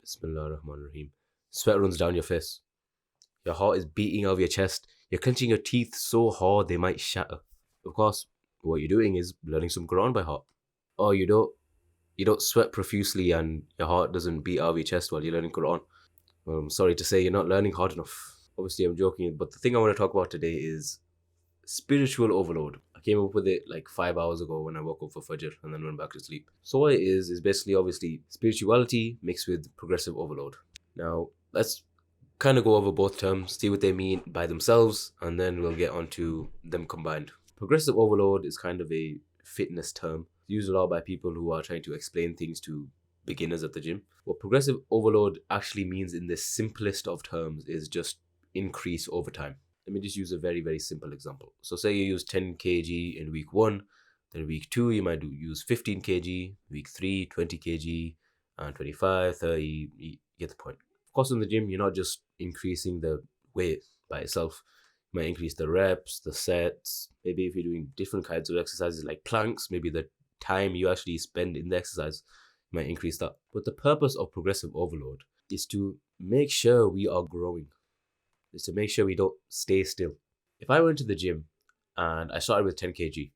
Bismillah ar-Rahman ar-Rahim. Sweat runs down your face. Your heart is beating out of your chest. You're clenching your teeth so hard they might shatter. Of course, what you're doing is learning some Quran by heart. Or you don't sweat profusely and your heart doesn't beat out of your chest while you're learning Quran. Well, I'm sorry to say you're not learning hard enough. Obviously, I'm joking, but the thing I want to talk about today is spiritual overload. I came up with it like 5 hours ago when I woke up for Fajr and then went back to sleep. So what it is basically obviously spirituality mixed with progressive overload. Now, let's kind of go over both terms, see what they mean by themselves, and then we'll get onto them combined. Progressive overload is kind of a fitness term used a lot by people who are trying to explain things to beginners at the gym. What progressive overload actually means in the simplest of terms is just increase over time. Let me just use a very, very simple example. So say you use 10 kg in week 1, then week 2 you might use 15 kg, week 3 20 kg, and 25, 30, you get the point. Of course, in the gym, you're not just increasing the weight by itself. You might increase the reps, the sets. Maybe if you're doing different kinds of exercises like planks, maybe the time you actually spend in the exercise might increase that. But the purpose of progressive overload is to make sure we are growing, is to make sure we don't stay still. If I went to the gym and I started with 10 kg,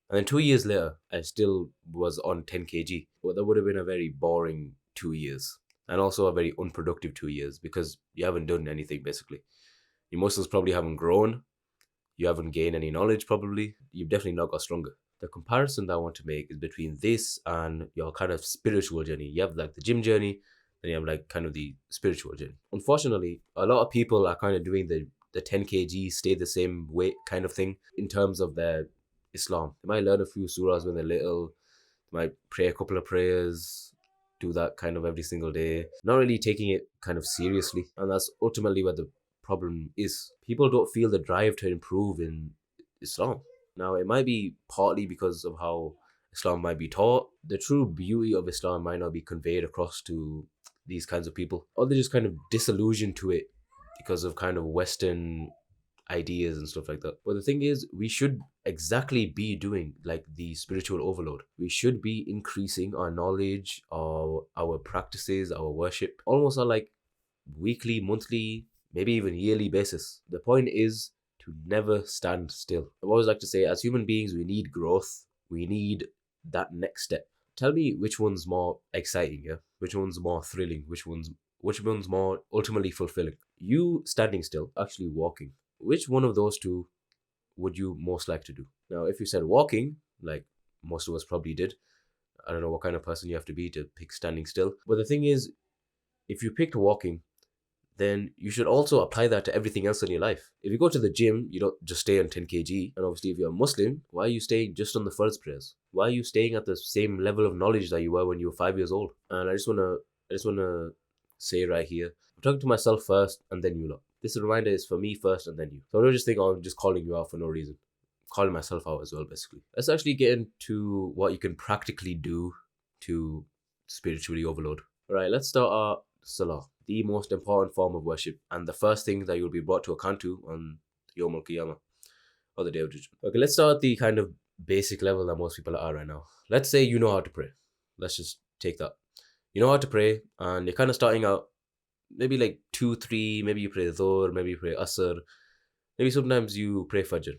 and then 2 years later, I still was on 10 kg, well, that would have been a very boring 2 years. And also a very unproductive 2 years because you haven't done anything basically. Your muscles probably haven't grown. You haven't gained any knowledge probably. You've definitely not got stronger. The comparison that I want to make is between this and your kind of spiritual journey. You have like the gym journey, then you have like kind of the spiritual journey. Unfortunately, a lot of people are kind of doing the 10 kg, stay the same weight kind of thing in terms of their Islam. They might learn a few surahs when they're little, they might pray a couple of prayers, do that kind of every single day, not really taking it kind of seriously. And that's ultimately where the problem is. People don't feel the drive to improve in Islam. Now, it might be partly because of how Islam might be taught. The true beauty of Islam might not be conveyed across to these kinds of people, or they're just kind of disillusioned to it because of kind of Western ideas and stuff like that. But the thing is, we should exactly be doing like the spiritual overload. We should be increasing our knowledge, our practices, our worship, almost on like weekly, monthly, maybe even yearly basis. The point is to never stand still. I always like to say, as human beings, we need growth. We need that next step. Tell me which one's more exciting, yeah? Which one's more thrilling? Which one's more ultimately fulfilling? You standing still, actually walking. Which one of those two would you most like to do? Now, if you said walking, like most of us probably did, I don't know what kind of person you have to be to pick standing still. But the thing is, if you picked walking, then you should also apply that to everything else in your life. If you go to the gym, you don't just stay on 10 kg. And obviously, if you're a Muslim, why are you staying just on the first prayers? Why are you staying at the same level of knowledge that you were when you were 5 years old? And I just wanna say right here, I'm talking to myself first and then you lot. This reminder is for me first and then you. So don't just think, oh, I'm just calling you out for no reason. I'm calling myself out as well, basically. Let's actually get into what you can practically do to spiritually overload. Alright, let's start our Salah, the most important form of worship and the first thing that you'll be brought to account to on Yawm al-Qiyamah, or the Day of Judgment. Okay, let's start at the kind of basic level that most people are right now. Let's say you know how to pray. Let's just take that. You know how to pray and you're kind of starting out maybe like 2, 3, maybe you pray Dhuhr, maybe you pray Asr, maybe sometimes you pray Fajr.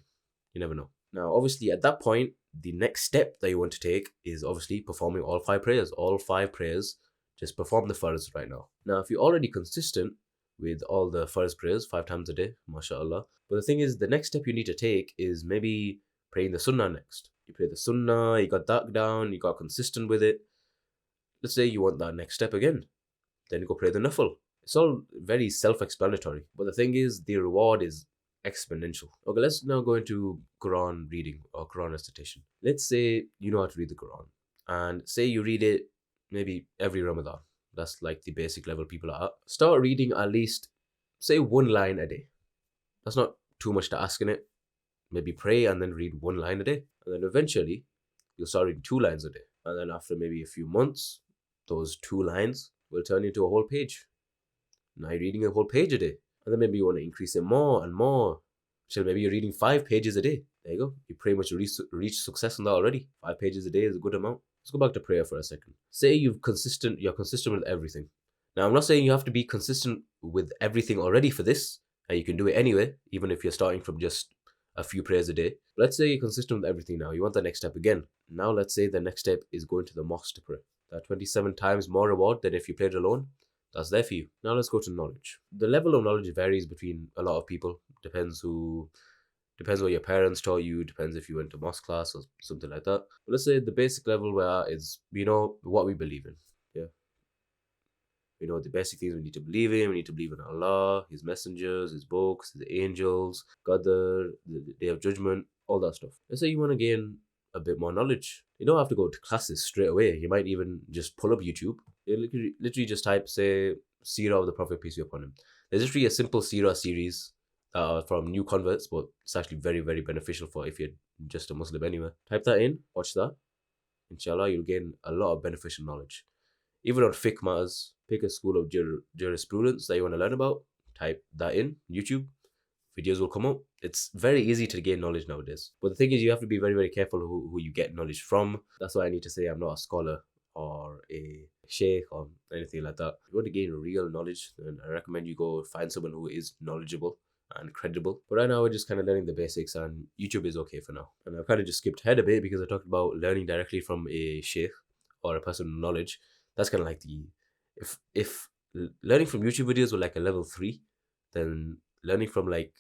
You never know. Now, obviously, at that point, the next step that you want to take is obviously performing all 5 prayers. All 5 prayers, just perform the Farz right now. Now, if you're already consistent with all the Farz prayers 5 times a day, mashallah. But the thing is, the next step you need to take is maybe praying the Sunnah next. You pray the Sunnah, you got that down, you got consistent with it. Let's say you want that next step again. Then you go pray the Nafil. It's all very self-explanatory. But the thing is, the reward is exponential. Okay, let's now go into Quran reading or Quran recitation. Let's say you know how to read the Quran. And say you read it maybe every Ramadan. That's like the basic level people are at. Start reading at least, say, 1 line a day. That's not too much to ask in it. Maybe pray and then read 1 line a day. And then eventually, you'll start reading 2 lines a day. And then after maybe a few months, those 2 lines will turn into a whole page. Now you're reading a whole page a day. And then maybe you want to increase it more and more. So maybe you're reading 5 pages a day. There you go. You pretty much reached success on that already. 5 pages a day is a good amount. Let's go back to prayer for a second. Say you're consistent with everything. Now, I'm not saying you have to be consistent with everything already for this, and you can do it anyway, even if you're starting from just a few prayers a day. Let's say you're consistent with everything now. You want the next step again. Now, let's say the next step is going to the mosque to pray. That 27 times more reward than if you prayed alone. That's there for you. Now, let's go to knowledge. The level of knowledge varies between a lot of people. Depends what your parents taught you, depends if you went to mosque class or something like that. But let's say the basic level where is we know what we believe in. Yeah. We know the basic things we need to believe in. We need to believe in Allah, His messengers, His books, His angels, Qadr, the Day of Judgment, all that stuff. Let's say you want to gain a bit more knowledge. You don't have to go to classes straight away. You might even just pull up YouTube. You literally just type, say, Seerah of the Prophet, peace be upon him. There's literally a simple Seerah series from new converts, but it's actually very, very beneficial for if you're just a Muslim anyway. Type that in, watch that. Inshallah, you'll gain a lot of beneficial knowledge. Even on fiqh matters, pick a school of jurisprudence that you want to learn about, type that in, YouTube, videos will come up. It's very easy to gain knowledge nowadays. But the thing is, you have to be very, very careful who you get knowledge from. That's why I need to say I'm not a scholar or a sheikh or anything like that. If you want to gain real knowledge, then I recommend you go find someone who is knowledgeable and credible. But right now, we're just kind of learning the basics, and YouTube is okay for now. And I've kind of just skipped ahead a bit because I talked about learning directly from a sheikh or a person with knowledge. That's kind of like if learning from YouTube videos were like a level 3, then learning from like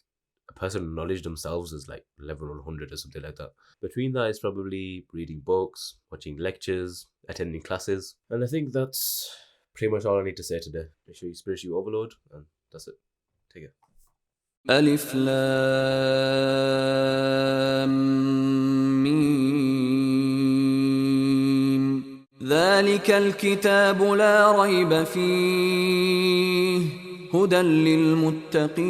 a person with knowledge themselves is like level 100 or something like that. Between that is probably reading books, watching lectures, attending classes. And I think that's pretty much all I need to say today. Make sure you spiritually overload, and that's it. Take it. ألف لام ميم ذلك الكتاب لا ريب فيه هدى للمتقين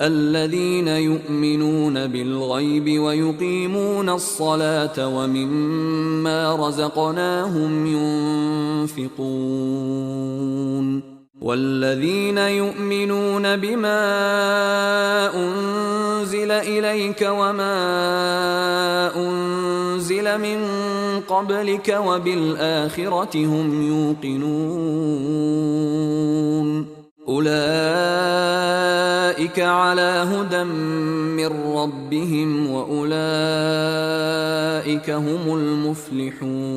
الذين يؤمنون بالغيب ويقيمون الصلاة ومما رزقناهم ينفقون والذين يؤمنون بما أنزل إليك وما أنزل من قبلك وبالآخرة هم يوقنون أولئك على هدى من ربهم وأولئك هم المفلحون